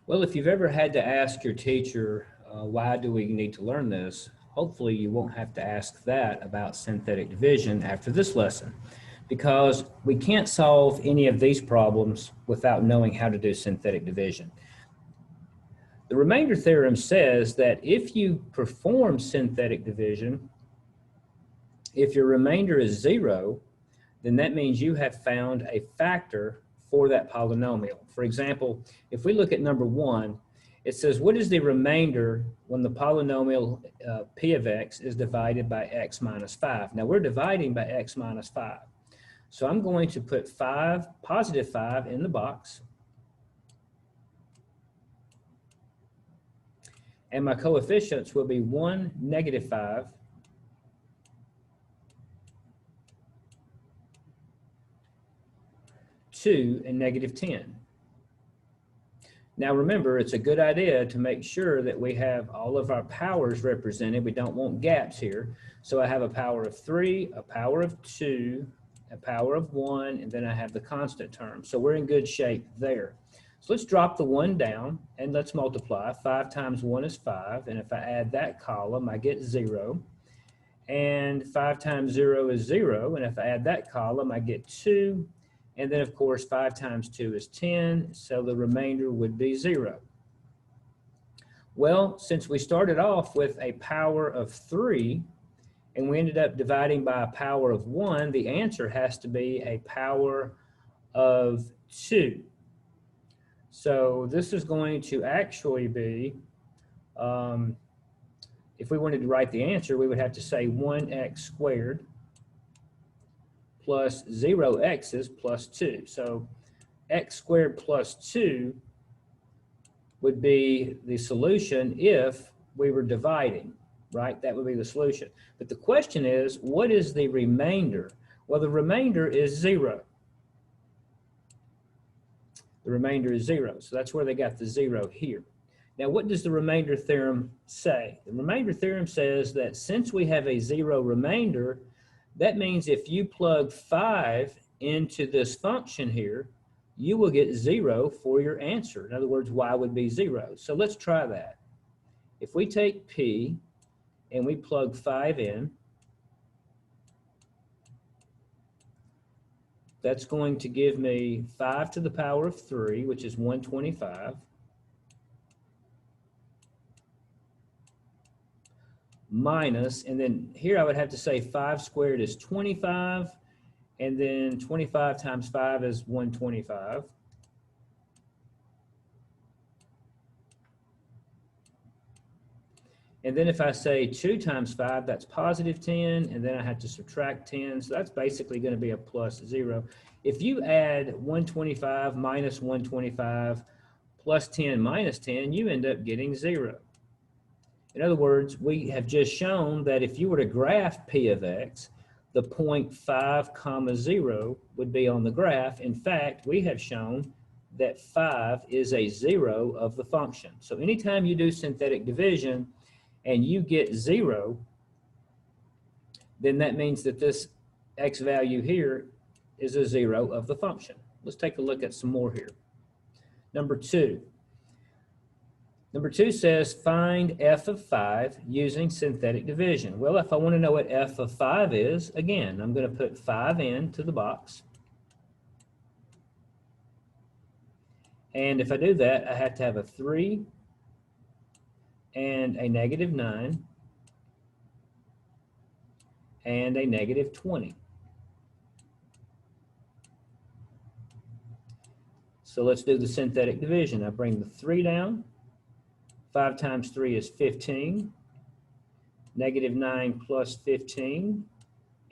Well, if you've ever had to ask your teacher, why do we need to learn this? Hopefully you won't have to ask that about synthetic division after this lesson, because we can't solve any of these problems without knowing how to do synthetic division. The remainder theorem says that if you perform synthetic division, if your remainder is 0, then that means you have found a factor for that polynomial. For example, if we look at number 1, it says, what is the remainder when the polynomial p of x is divided by x minus 5? Now we're dividing by x minus 5. So I'm going to put positive 5 in the box. And my coefficients will be 1, negative 5, 2, and negative 10. Now remember, it's a good idea to make sure that we have all of our powers represented. We don't want gaps here. So I have a power of 3, a power of 2, a power of 1, and then I have the constant term. So we're in good shape there. So let's drop the 1 down and let's multiply. 5 times 1 is 5, and if I add that column, I get 0. And 5 times 0 is 0, and if I add that column, I get 2. And then, of course, 5 times 2 is 10, so the remainder would be 0. Well, since we started off with a power of 3, and we ended up dividing by a power of 1, the answer has to be a power of 2. So this is going to actually be, if we wanted to write the answer, we would have to say 1x squared plus 0x's plus 2. So x squared plus 2 would be the solution if we were dividing, right? That would be the solution. But the question is, what is the remainder? Well, the remainder is 0. The remainder is 0. So that's where they got the 0 here. Now, what does the remainder theorem say? The remainder theorem says that since we have a 0 remainder, that means if you plug 5 into this function here, you will get 0 for your answer. In other words, y would be 0. So let's try that. If we take p and we plug 5 in, that's going to give me 5 to the power of 3, which is 125. Minus, and then here I would have to say 5 squared is 25, and then 25 times 5 is 125. And then if I say 2 times 5, that's positive 10, and then I have to subtract 10, so that's basically going to be a plus 0. If you add 125 minus 125 plus 10 minus 10, you end up getting 0. In other words, we have just shown that if you were to graph p of x, the point 5, 0 would be on the graph. In fact, we have shown that 5 is a 0 of the function. So anytime you do synthetic division and you get 0, then that means that this x value here is a 0 of the function. Let's take a look at some more here. Number 2. Number 2 says find f of 5 using synthetic division. Well, if I want to know what f of 5 is, again, I'm going to put 5 into the box. And if I do that, I have to have a 3 and a negative 9 and a negative 20. So let's do the synthetic division. I bring the 3 down. 5 times 3 is 15. Negative 9 plus 15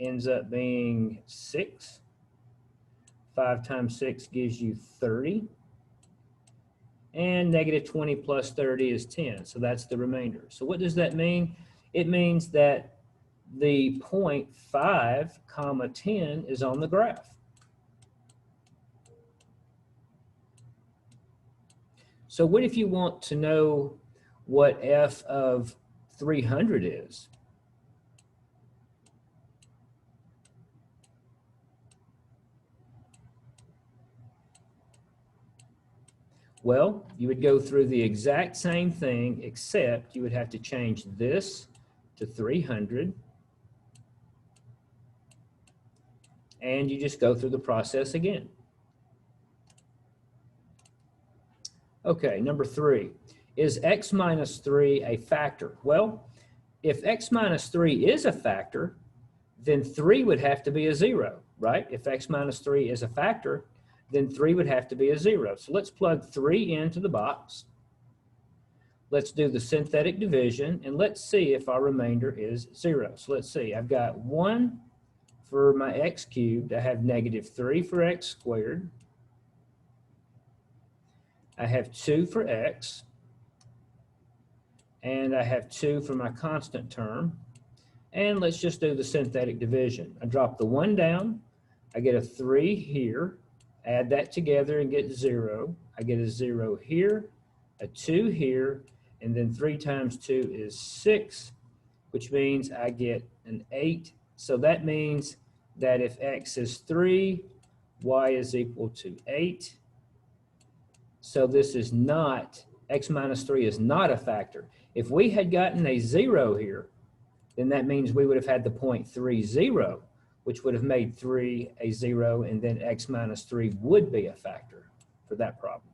ends up being 6. 5 times 6 gives you 30. And negative 20 plus 30 is 10. So that's the remainder. So what does that mean? It means that the point 5, 10 is on the graph. So what if you want to know what f of 300 is? Well, you would go through the exact same thing, except you would have to change this to 300. And you just go through the process again. Okay, number 3. Is x minus 3 a factor? Well, if x minus 3 is a factor, then 3 would have to be a 0, right? If x minus 3 is a factor, then 3 would have to be a 0. So let's plug 3 into the box. Let's do the synthetic division, and let's see if our remainder is 0. So let's see, I've got 1 for my x cubed. I have negative 3 for x squared. I have 2 for x. And I have 2 for my constant term. And let's just do the synthetic division. I drop the 1 down. I get a 3 here. Add that together and get 0. I get a 0 here, a 2 here, and then 3 times 2 is 6, which means I get an 8. So that means that if x is 3, y is equal to 8. So this is not, x minus 3 is not a factor. If we had gotten a 0 here, then that means we would have had the point 30, which would have made 3 a 0, and then x minus 3 would be a factor for that problem.